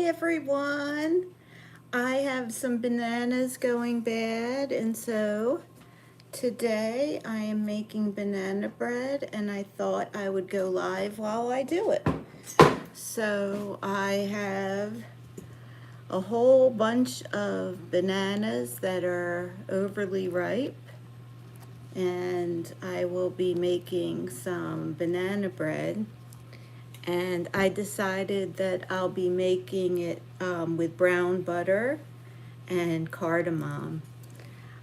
everyone. I have some bananas going bad, and so today I am making banana bread, and I thought I would go live while I do it. So I have a whole bunch of bananas that are overly ripe, and I will be making some banana bread. And I decided that I'll be making it with brown butter and cardamom.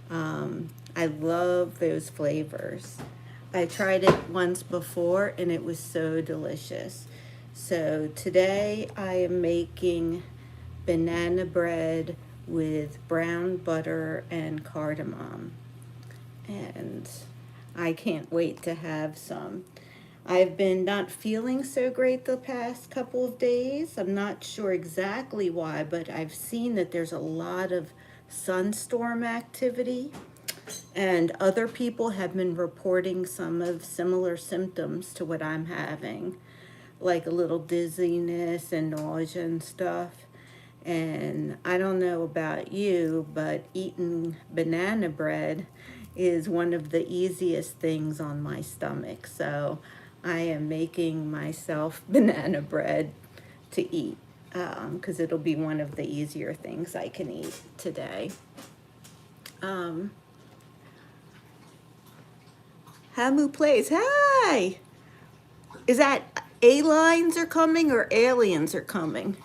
I love those flavors. I tried it once before and it was so delicious. So today I am making banana bread with brown butter and cardamom. And I can't wait to have some. I've been not feeling so great the past couple of days. I'm not sure exactly why, but I've seen that there's a lot of sunstorm activity, and other people have been reporting some of similar symptoms to what I'm having, like a little dizziness and nausea and stuff. And I don't know about you, but eating banana bread is one of the easiest things on my stomach. So I am making myself banana bread to eat because it'll be one of the easier things I can eat today. Hamu plays. Hi! Is that aliens are coming or aliens are coming?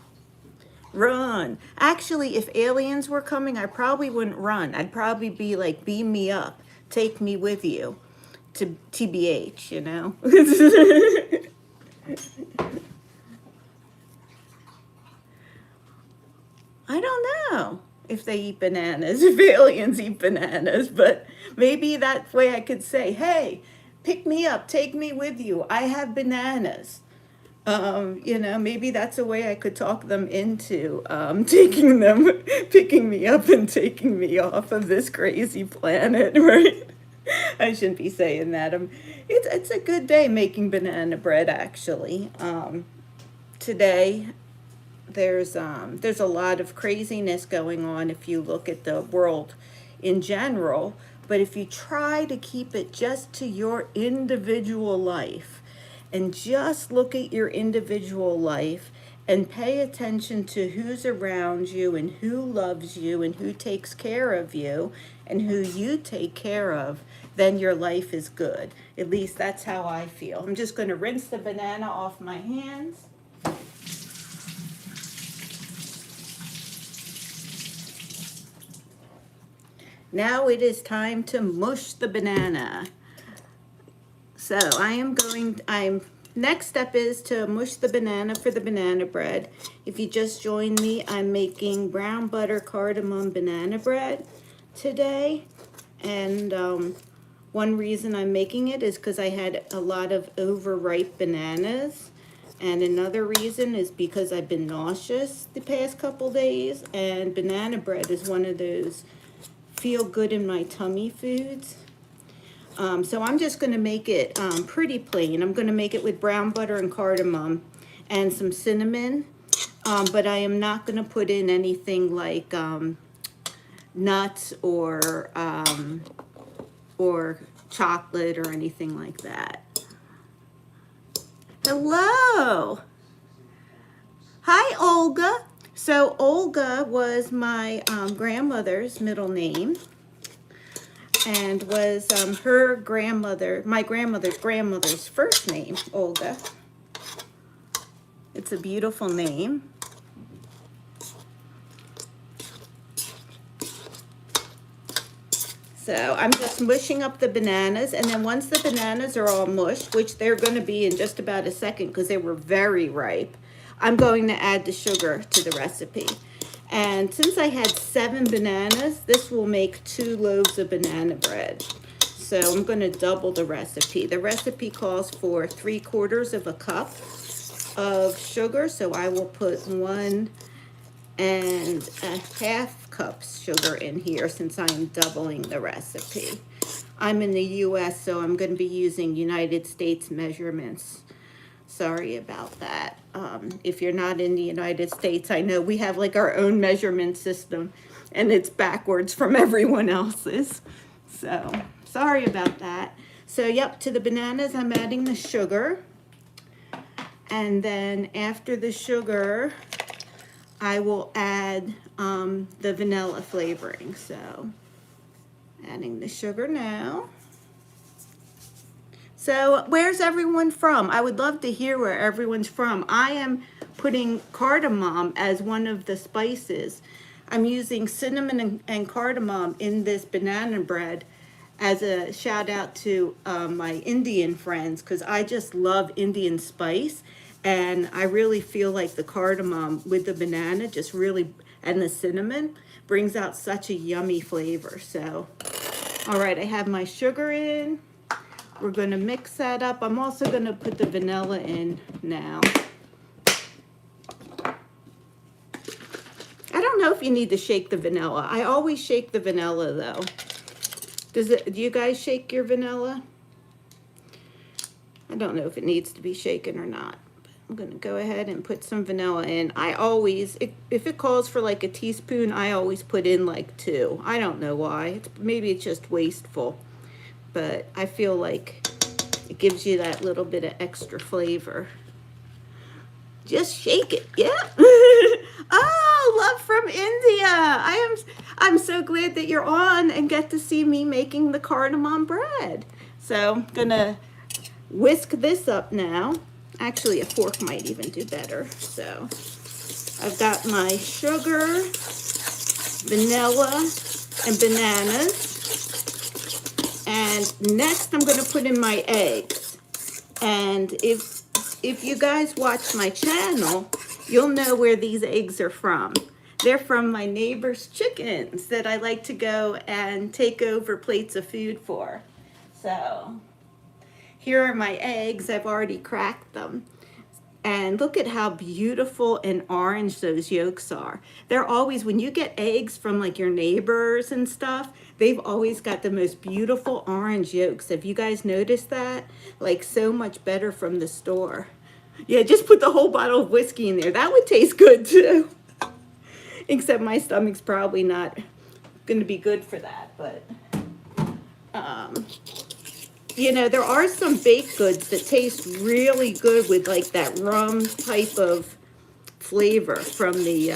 Run. Actually, if aliens were coming, I probably wouldn't run. I'd probably be like, beam me up, take me with you to TBH, you know? I don't know if they eat bananas, if aliens eat bananas, but maybe that way I could say, hey, pick me up, take me with you. I have bananas. You know, maybe that's a way I could talk them into taking them, picking me up and taking me off of this crazy planet, right? I shouldn't be saying that. It's a good day making banana bread, actually. Today, there's a lot of craziness going on if you look at the world in general, but if you try to keep it just to your individual life and just look at your individual life and pay attention to who's around you and who loves you and who takes care of you and who you take care of, then your life is good. At least that's how I feel. I'm just going to rinse the banana off my hands. Now it is time to mush the banana. So next step is to mush the banana for the banana bread. If you just joined me, I'm making brown butter cardamom banana bread today. And one reason I'm making it is because I had a lot of overripe bananas. And another reason is because I've been nauseous the past couple days, and banana bread is one of those feel good in my tummy foods. So I'm just going to make it pretty plain. I'm going to make it with brown butter and cardamom and some cinnamon, but I am not going to put in anything like nuts or chocolate or anything like that. Hello. Hi, Olga. So Olga was my grandmother's middle name, and was her grandmother, my grandmother's grandmother's first name, Olga. It's a beautiful name. So I'm just mushing up the bananas, and then once the bananas are all mushed, which they're going to be in just about a second because they were very ripe, I'm going to add the sugar to the recipe. And since I had 7 bananas, this will make 2 loaves of banana bread. So I'm going to double the recipe. The recipe calls for 3/4 cup of sugar, so I will put 1 1/2 cups sugar in here since I'm doubling the recipe. I'm in the US, so I'm going to be using United States measurements. Sorry about that. if you're not in the United States. I know we have like our own measurement system and it's backwards from everyone else's. So sorry about that. So yep, to the bananas I'm adding the sugar. And then after the sugar, I will add the vanilla flavoring. So adding the sugar now. So where's everyone from? I would love to hear where everyone's from. I am putting cardamom as one of the spices. I'm using cinnamon and cardamom in this banana bread as a shout out to my Indian friends, because I just love Indian spice. And I really feel like the cardamom with the banana just really, and the cinnamon, brings out such a yummy flavor. So, all right, I have my sugar in. We're going to mix that up. I'm also going to put the vanilla in now. I don't know if you need to shake the vanilla. I always shake the vanilla though. Do you guys shake your vanilla? I don't know if it needs to be shaken or not. But I'm going to go ahead and put some vanilla in. I always, if it calls for like a teaspoon, I always put in like 2. I don't know why. Maybe it's just wasteful. But I feel like it gives you that little bit of extra flavor. Just shake it, yeah. Oh, love from India. I'm so glad that you're on and get to see me making the cardamom bread. So I'm gonna whisk this up now. Actually, a fork might even do better. So I've got my sugar, vanilla, and bananas. And next I'm going to put in my eggs. And if you guys watch my channel, you'll know where these eggs are from. They're from my neighbor's chickens that I like to go and take over plates of food for. So here are my eggs. I've already cracked them. And look at how beautiful and orange those yolks are. They're always, when you get eggs from like your neighbors and stuff, they've always got the most beautiful orange yolks. Have you guys noticed that? Like so much better from the store. Yeah, just put the whole bottle of whiskey in there. That would taste good too. Except my stomach's probably not going to be good for that. But, you know, there are some baked goods that taste really good with like that rum type of flavor from the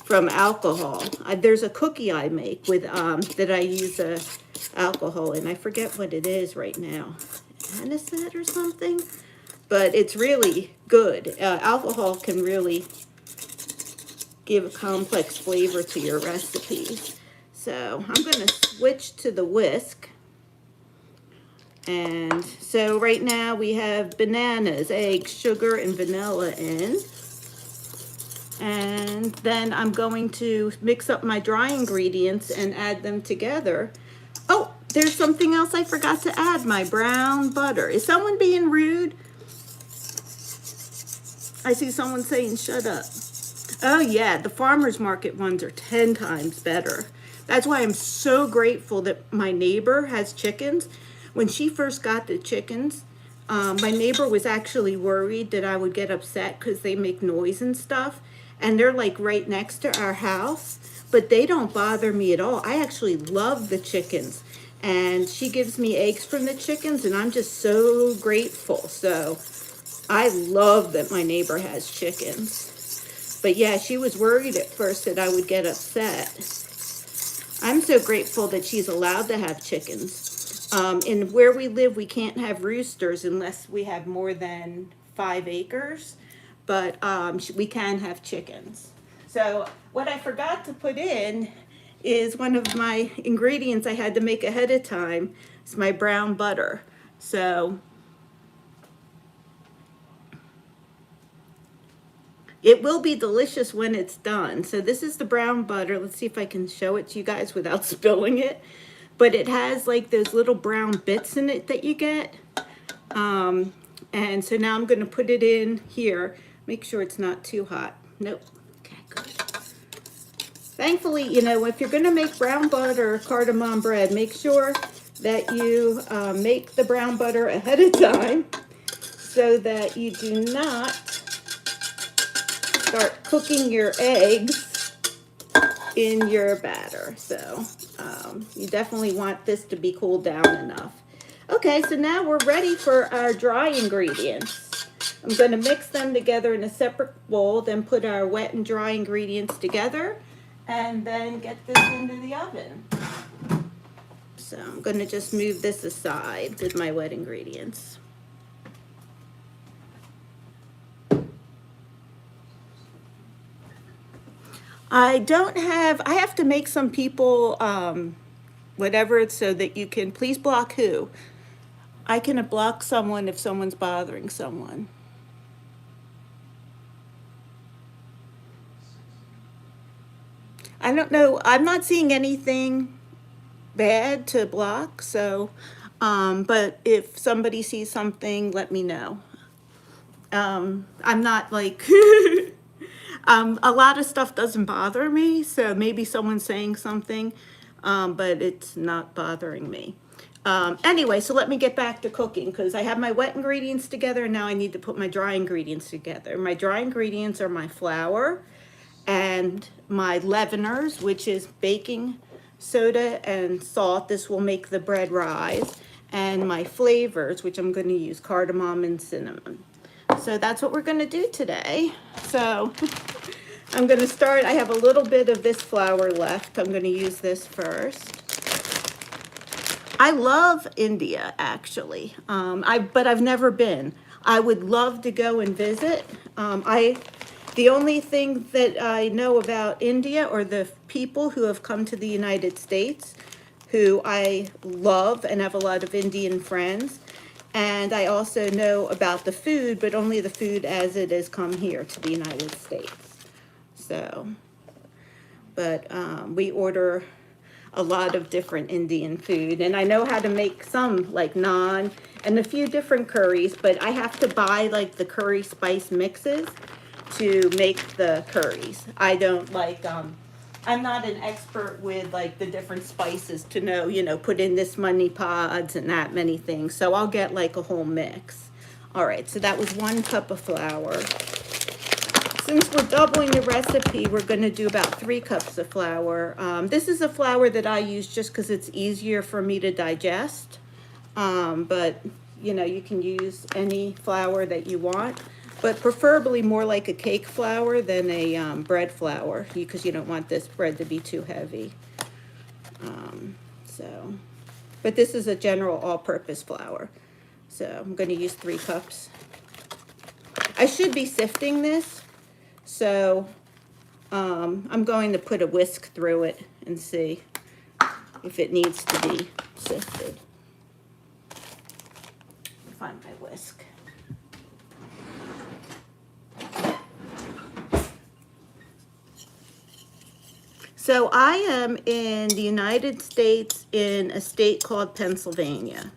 from alcohol. There's a cookie I make with that I use alcohol in. I forget what it is right now, anisette or something, but it's really good. Alcohol can really give a complex flavor to your recipes. So I'm going to switch to the whisk. And so right now we have bananas, eggs, sugar, and vanilla in. And then I'm going to mix up my dry ingredients and add them together. Oh, there's something else I forgot to add, my brown butter. Is someone being rude? I see someone saying shut up. Oh yeah, the farmer's market ones are 10 times better. That's why I'm so grateful that my neighbor has chickens. When she first got the chickens, my neighbor was actually worried that I would get upset because they make noise and stuff. And they're like right next to our house, but they don't bother me at all. I actually love the chickens. And she gives me eggs from the chickens, and I'm just so grateful. So I love that my neighbor has chickens. But yeah, she was worried at first that I would get upset. I'm so grateful that she's allowed to have chickens. In where we live, we can't have roosters unless we have more than 5 acres, but we can have chickens. So what I forgot to put in is one of my ingredients I had to make ahead of time. It's my brown butter. So it will be delicious when it's done. So this is the brown butter. Let's see if I can show it to you guys without spilling it. But it has like those little brown bits in it that you get. And so now I'm going to put it in here. Make sure it's not too hot. Nope. Okay, good. Thankfully, you know, if you're going to make brown butter cardamom bread, make sure that you make the brown butter ahead of time so that you do not start cooking your eggs in your batter. So you definitely want this to be cooled down enough. Okay, so now we're ready for our dry ingredients. I'm going to mix them together in a separate bowl, then put our wet and dry ingredients together, and then get this into the oven. So I'm going to just move this aside with my wet ingredients. I have to make some people, whatever it's so that you can, please block who? I can block someone if someone's bothering someone. I don't know, I'm not seeing anything bad to block, so, but if somebody sees something, let me know. I'm not like, a lot of stuff doesn't bother me, so maybe someone's saying something, but it's not bothering me. Anyway, so let me get back to cooking because I have my wet ingredients together and now I need to put my dry ingredients together. My dry ingredients are my flour and my leaveners, which is baking soda and salt. This will make the bread rise. And my flavors, which I'm going to use cardamom and cinnamon. So that's what we're going to do today. So I'm going to start. I have a little bit of this flour left. I'm going to use this first. I love India, actually, but I've never been. I would love to go and visit. The only thing that I know about India are the people who have come to the United States, who I love and have a lot of Indian friends. And I also know about the food, but only the food as it has come here to the United States. So, but we order a lot of different Indian food, and I know how to make some like naan and a few different curries, but I have to buy like the curry spice mixes to make the curries. I don't like, I'm not an expert with like the different spices to know, you know, put in this many pods and that many things. So I'll get like a whole mix. All right, so that was 1 cup of flour. Since we're doubling the recipe, we're going to do about 3 cups of flour. This is a flour that I use just because it's easier for me to digest. But, you know, you can use any flour that you want. But preferably more like a cake flour than a bread flour, because you don't want this bread to be too heavy. But this is a general all-purpose flour. So I'm going to use 3 cups. I should be sifting this. So I'm going to put a whisk through it and see if it needs to be sifted. Find my whisk. So I am in the United States in a state called Pennsylvania.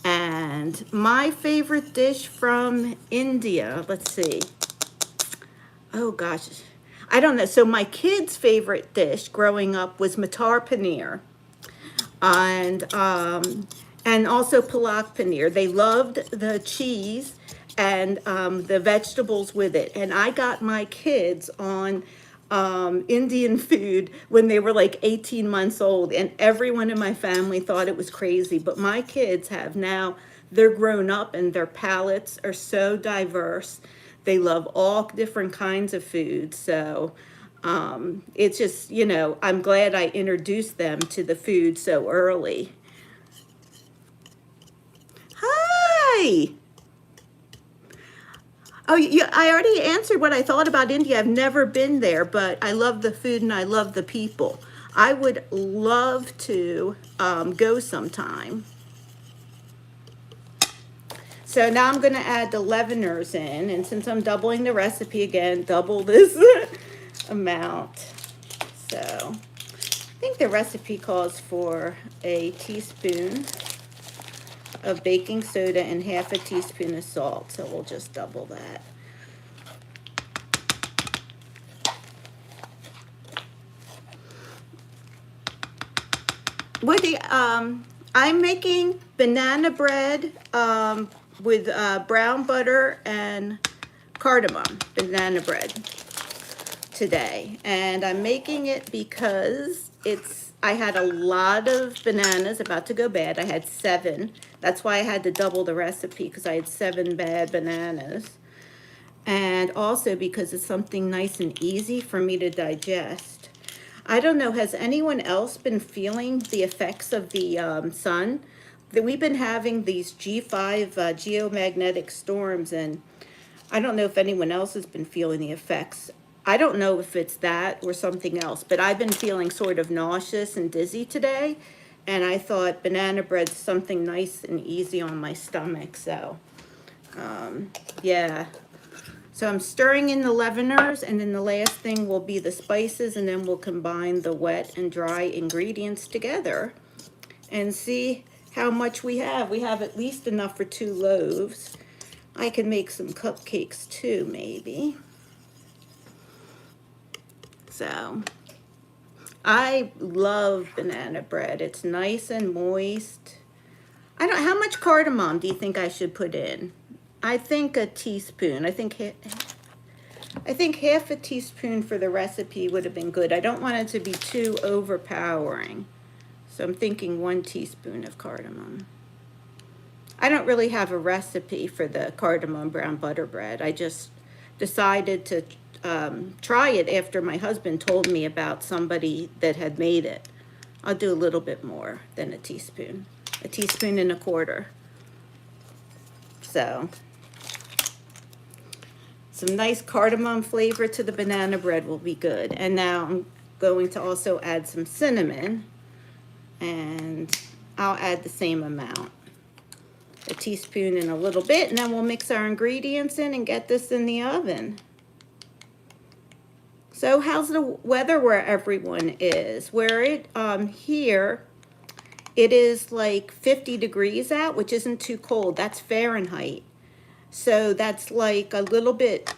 And my favorite dish from India, let's see. Oh gosh, I don't know. So my kids' favorite dish growing up was matar paneer, and also palak paneer. They loved the cheese and the vegetables with it. And I got my kids on Indian food when they were like 18 months old, and everyone in my family thought it was crazy. But my kids have now, they're grown up and their palates are so diverse. They love all different kinds of food. So it's just, you know, I'm glad I introduced them to the food so early. Hi. Oh, yeah, I already answered what I thought about India. I've never been there, but I love the food and I love the people. I would love to go sometime. So now I'm going to add the leaveners in, and since I'm doubling the recipe again, double this amount. So I think the recipe calls for a teaspoon of baking soda and half a teaspoon of salt, so we'll just double that. What do you, I'm making banana bread with brown butter and cardamom banana bread today. And I'm making it because I had a lot of bananas about to go bad. I had 7. That's why I had to double the recipe, because I had 7 bad bananas. And also because it's something nice and easy for me to digest. I don't know, has anyone else been feeling the effects of the sun? We've been having these G5 geomagnetic storms, and I don't know if anyone else has been feeling the effects. I don't know if it's that or something else, but I've been feeling sort of nauseous and dizzy today, and I thought banana bread's something nice and easy on my stomach, so yeah. So I'm stirring in the leaveners, and then the last thing will be the spices, and then we'll combine the wet and dry ingredients together and see how much we have. We have at least enough for 2 loaves. I can make some cupcakes too, maybe. So I love banana bread. It's nice and moist. How much cardamom do you think I should put in? I think a teaspoon. I think half a teaspoon for the recipe would have been good. I don't want it to be too overpowering. So I'm thinking 1 teaspoon of cardamom. I don't really have a recipe for the cardamom brown butter bread. I just decided to try it after my husband told me about somebody that had made it. I'll do a little bit more than a teaspoon 1/4. So some nice cardamom flavor to the banana bread will be good. And now I'm going to also add some cinnamon, and I'll add the same amount, a teaspoon and a little bit, and then we'll mix our ingredients in and get this in the oven. So how's the weather where everyone is? Here, it is like 50 degrees out, which isn't too cold. That's Fahrenheit. So that's like a little bit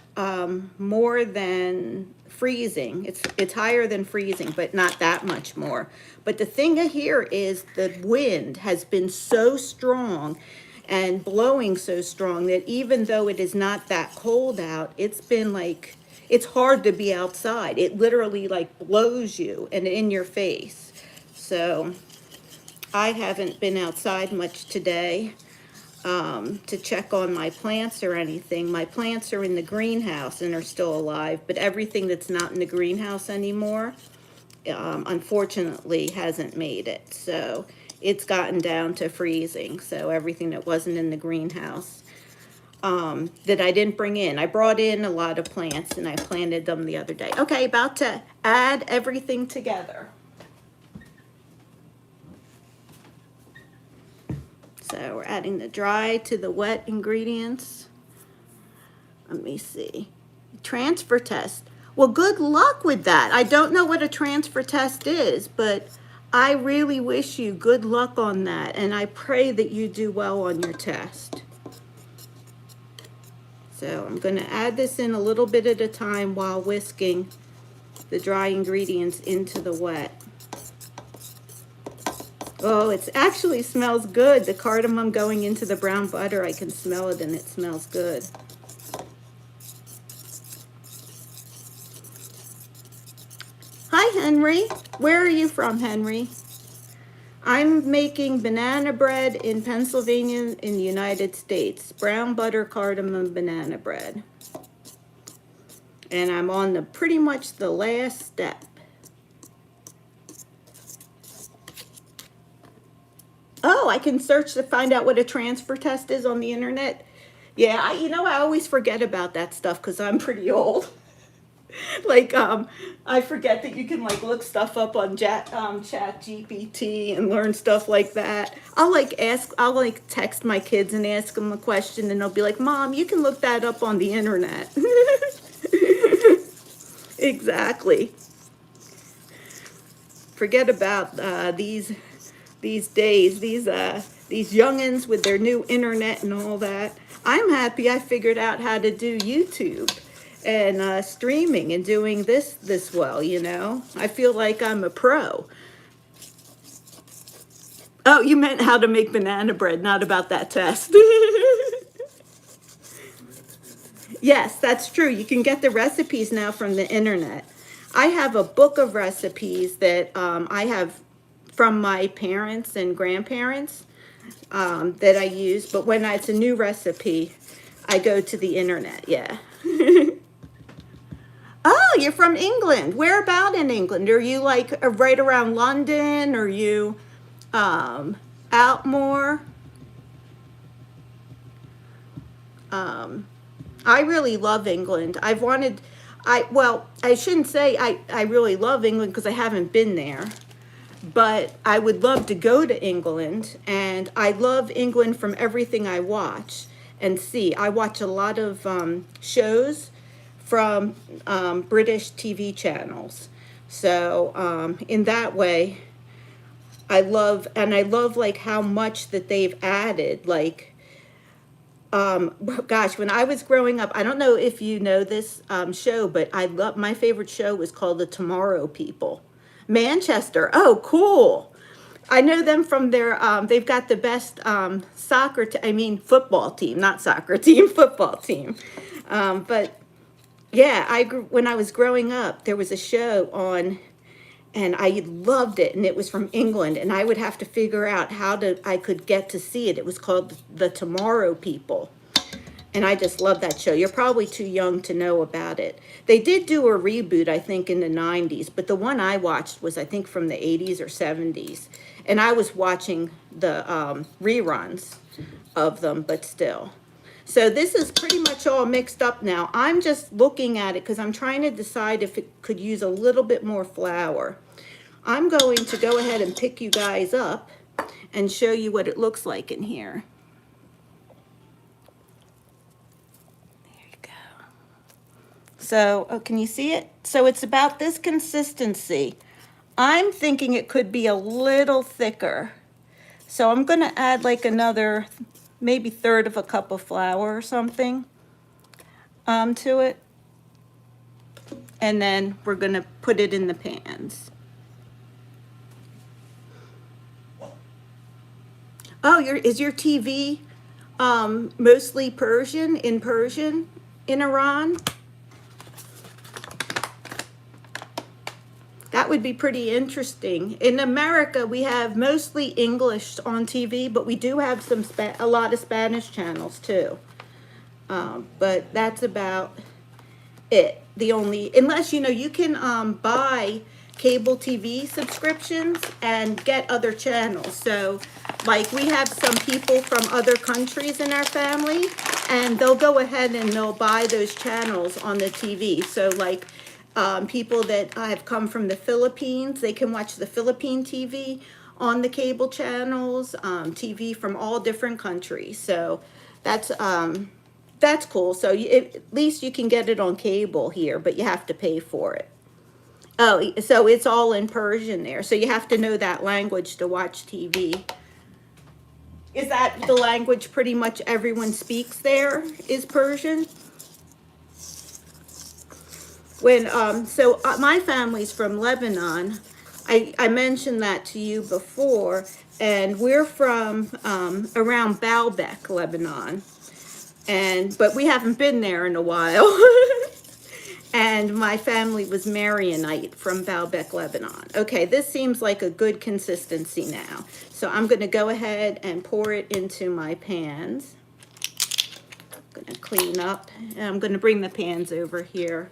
more than freezing. It's higher than freezing, but not that much more. But the thing here is the wind has been so strong and blowing so strong that even though it is not that cold out, it's been like, it's hard to be outside. It literally like blows you and in your face. So I haven't been outside much today to check on my plants or anything. My plants are in the greenhouse and are still alive, but everything that's not in the greenhouse anymore, unfortunately, hasn't made it. So it's gotten down to freezing. So everything that wasn't in the greenhouse that I didn't bring in. I brought in a lot of plants and I planted them the other day. Okay, about to add everything together. So we're adding the dry to the wet ingredients. Let me see. Transfer test. Well, good luck with that. I don't know what a transfer test is, but I really wish you good luck on that, and I pray that you do well on your test. So I'm going to add this in a little bit at a time while whisking the dry ingredients into the wet. Oh, it actually smells good. The cardamom going into the brown butter, I can smell it and it smells good. Hi, Henry. Where are you from, Henry? I'm making banana bread in Pennsylvania in the United States. Brown butter cardamom banana bread. And I'm on pretty much the last step. Oh, I can search to find out what a transfer test is on the internet. Yeah, I always forget about that stuff because I'm pretty old. Like, I forget that you can like look stuff up on Chat GPT and learn stuff like that. I'll text my kids and ask them a question, and they'll be like, "Mom, you can look that up on the internet." Exactly. Forget about these days, these youngins with their new internet and all that. I'm happy I figured out how to do YouTube and streaming and doing this well, I feel like I'm a pro. Oh, you meant how to make banana bread, not about that test. Yes, that's true. You can get the recipes now from the internet. I have a book of recipes that I have from my parents and grandparents that I use. But when it's a new recipe, I go to the internet. Yeah. Oh, you're from England. Where about in England? Are you like right around London? Are you out more? Um, I really love England. Well, I shouldn't say I really love England because I haven't been there, but I would love to go to England, and I love England from everything I watch and see. I watch a lot of shows from British TV channels. So in that way, I love like how much that they've added, like gosh, when I was growing up, I don't know if you know this show, but my favorite show was called The Tomorrow People. Manchester. Oh, cool. I know them from their, they've got the best football team, not soccer team, football team. But yeah, when I was growing up, there was a show on, and I loved it, and it was from England, and I would have to figure out I could get to see it. It was called The Tomorrow People. And I just love that show. You're probably too young to know about it. They did do a reboot, I think, in the 90s, but the one I watched was, I think, from the 80s or 70s. And I was watching the reruns of them, but still. So this is pretty much all mixed up now. I'm just looking at it because I'm trying to decide if it could use a little bit more flour. I'm going to go ahead and pick you guys up and show you what it looks like in here. So, oh, can you see it? So it's about this consistency. I'm thinking it could be a little thicker. So I'm going to add like another, maybe third of a cup of flour or something to it. And then we're going to put it in the pans. Oh, is your TV mostly Persian, in Iran? That would be pretty interesting. In America, we have mostly English on TV, but we do have a lot of Spanish channels too. But that's about it. Unless, you can buy cable TV subscriptions and get other channels. So, like, we have some people from other countries in our family, and they'll go ahead and they'll buy those channels on the TV. So, like, people that have come from the Philippines, they can watch the Philippine TV on the cable channels, TV from all different countries. So that's cool. So at least you can get it on cable here, but you have to pay for it. Oh, so it's all in Persian there. So you have to know that language to watch TV. Is that the language pretty much everyone speaks there, is Persian? My family's from Lebanon. I mentioned that to you before, and we're from around Baalbek, Lebanon, but we haven't been there in a while. And my family was Marionite from Baalbek, Lebanon. Okay, this seems like a good consistency now. So I'm going to go ahead and pour it into my pans. I'm going to clean up, and I'm going to bring the pans over here.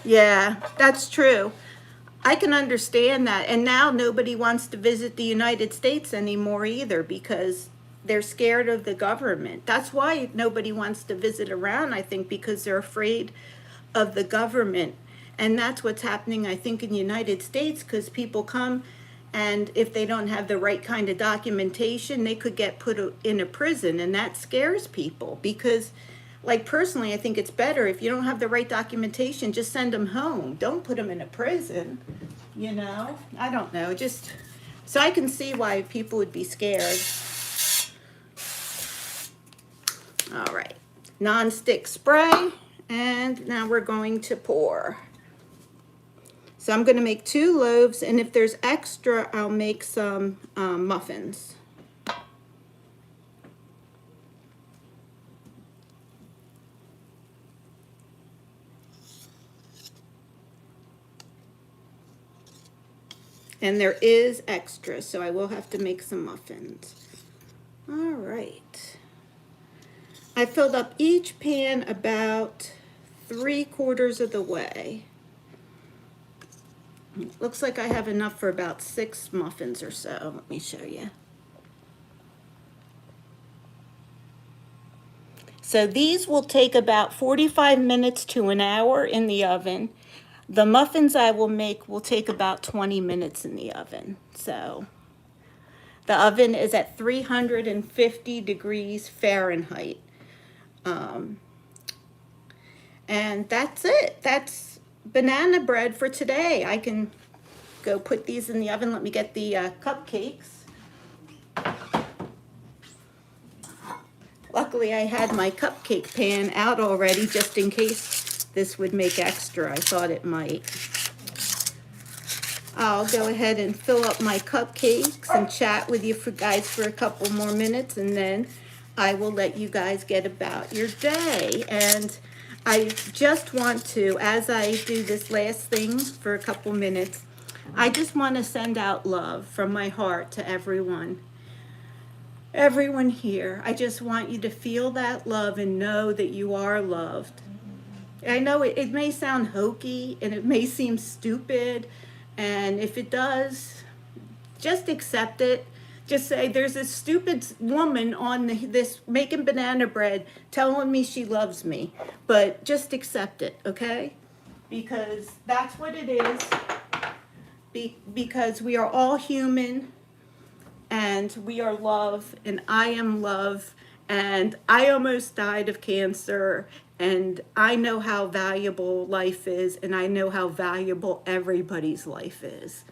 Yeah, that's true. I can understand that. And now nobody wants to visit the United States anymore either because they're scared of the government. That's why nobody wants to visit around, I think, because they're afraid of the government. And that's what's happening, I think, in the United States, because people come, and if they don't have the right kind of documentation, they could get put in a prison. And that scares people because, like, personally, I think it's better if you don't have the right documentation, just send them home. Don't put them in a prison, I don't know, so I can see why people would be scared. All right. nonstick spray, and now we're going to pour. So I'm going to make 2 loaves, and if there's extra, I'll make some muffins. And there is extra, so I will have to make some muffins. All right. I filled up each pan about 3/4 of the way. Looks like I have enough for about 6 muffins or so. Let me show you. So these will take about 45 minutes to an hour in the oven. The muffins I will make will take about 20 minutes in the oven. So the oven is at 350 degrees Fahrenheit. And that's it. That's banana bread for today. I can go put these in the oven. Let me get the cupcakes. Luckily, I had my cupcake pan out already just in case this would make extra. I thought it might. I'll go ahead and fill up my cupcakes and chat with you guys for a couple more minutes, and then I will let you guys get about your day. And I just want to, as I do this last thing for a couple minutes, I just want to send out love from my heart to everyone. Everyone here, I just want you to feel that love and know that you are loved. I know it may sound hokey and it may seem stupid, and if it does, just accept it. Just say, there's this stupid woman on this making banana bread telling me she loves me, but just accept it, okay? Because that's what it is. Because we are all human, and we are love, and I am love, and I almost died of cancer, and I know how valuable life is, and I know how valuable everybody's life is.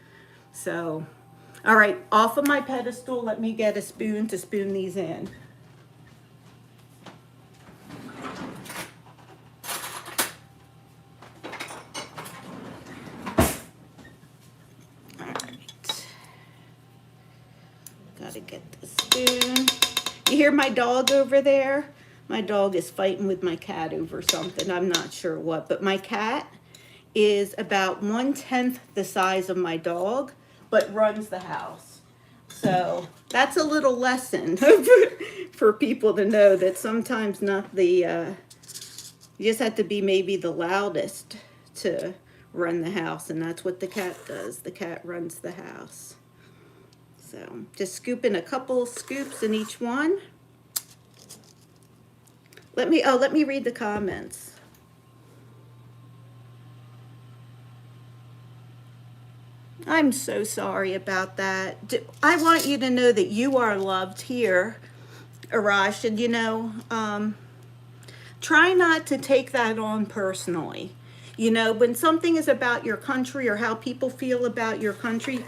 So, all right, off of my pedestal, let me get a spoon to spoon these in. Gotta get the spoon. You hear my dog over there? My dog is fighting with my cat over something. I'm not sure what, but my cat is about 1/10 the size of my dog, but runs the house. So that's a little lesson for people to know that sometimes not the, you just have to be maybe the loudest to run the house, and that's what the cat does. The cat runs the house. So just scoop in a couple scoops in each one. Let me read the comments. I'm so sorry about that. I want you to know that you are loved here, Arash, and you know, try not to take that on personally. You know, when something is about your country or how people feel about your country,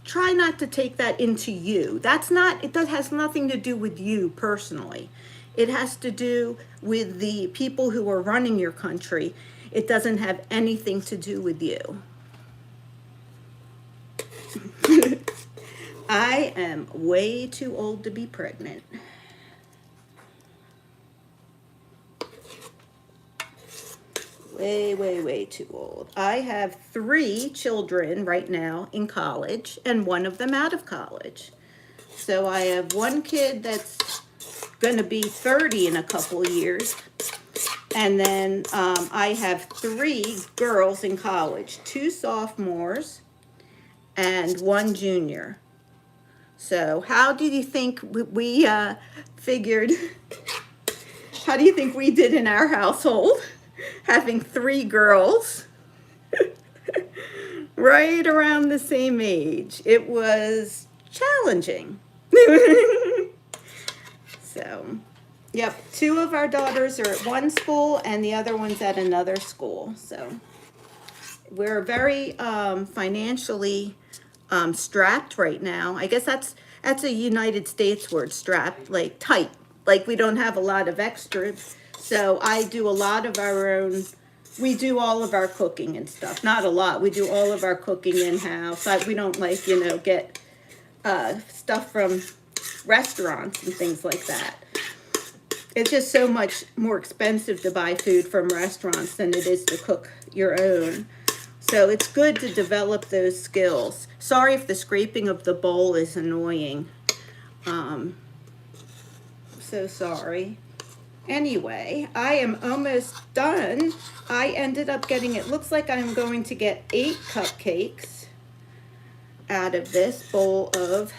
try not to take that into you. It has nothing to do with you personally. It has to do with the people who are running your country. It doesn't have anything to do with you. I am way too old to be pregnant. Way too old. I have 3 children right now in college and one of them out of college. So I have one kid that's going to be 30 in a couple of years. And then I have 3 girls in college, 2 sophomores and 1 junior. So how do you think we figured, how do you think we did in our household? Having 3 girls right around the same age. It was challenging. So, yep, 2 of our daughters are at one school and the other one's at another school. So we're very financially strapped right now. I guess that's a United States word, strapped, like tight. Like we don't have a lot of extras. So I do a lot of our own, we do all of our cooking and stuff. Not a lot, we do all of our cooking in-house. We don't like, you know, get stuff from restaurants and things like that. It's just so much more expensive to buy food from restaurants than it is to cook your own. So it's good to develop those skills. Sorry if the scraping of the bowl is annoying. So sorry. Anyway, I am almost done. I ended up getting, it looks like I'm going to get 8 cupcakes out of this bowl of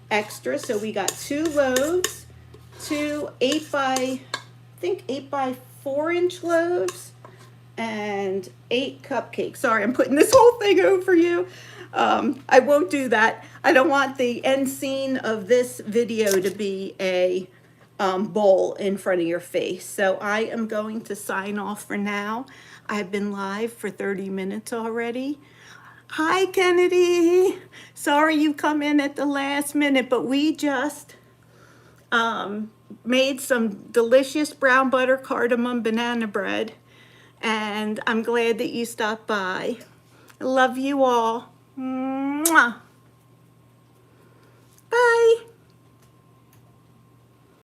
extra. So we got 2 loaves, 2 8 by 4-inch loaves, and 8 cupcakes. Sorry, I'm putting this whole thing over you. I won't do that. I don't want the end scene of this video to be a bowl in front of your face. So I am going to sign off for now. I've been live for 30 minutes already. Hi, Kennedy. Sorry you come in at the last minute, but we just made some delicious brown butter cardamom banana bread, and I'm glad that you stopped by. I love you all. Mwah.